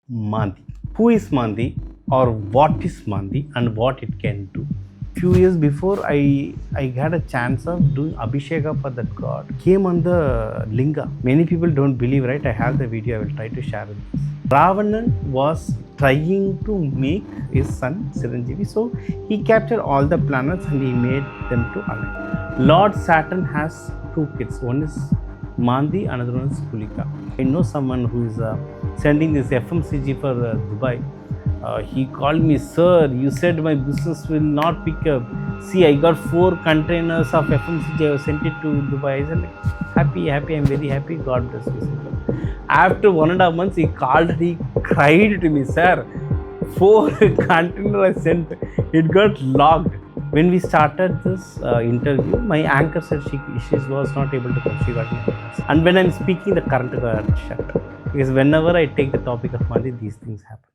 Mandi. Who is Mandi or what is Mandi and what it can do? Few years before, I had a chance of doing Abhisheka for that god. Came on the Linga. Many people don't believe, right? I have the video, I will try to share with this. Ravanan was trying to make his son Chiranjeevi, so he captured all the planets and he made them to align. Lord Saturn has two kids. One is Mandi, another one is Gulika. I know someone who is sending this FMCG for Dubai. He called me, sir, you said my business will not pick up. See, I got 4 containers of FMCG, I sent it to Dubai. I said, like, happy, I'm very happy, God bless you. After 1.5 months, he called, he cried to me, sir, 4 containers I sent, it got logged. When we started this interview, my anchor said she was not able to come. She got nervous. And when I'm speaking, the current got shut. Because whenever I take the topic of Mandi, these things happen.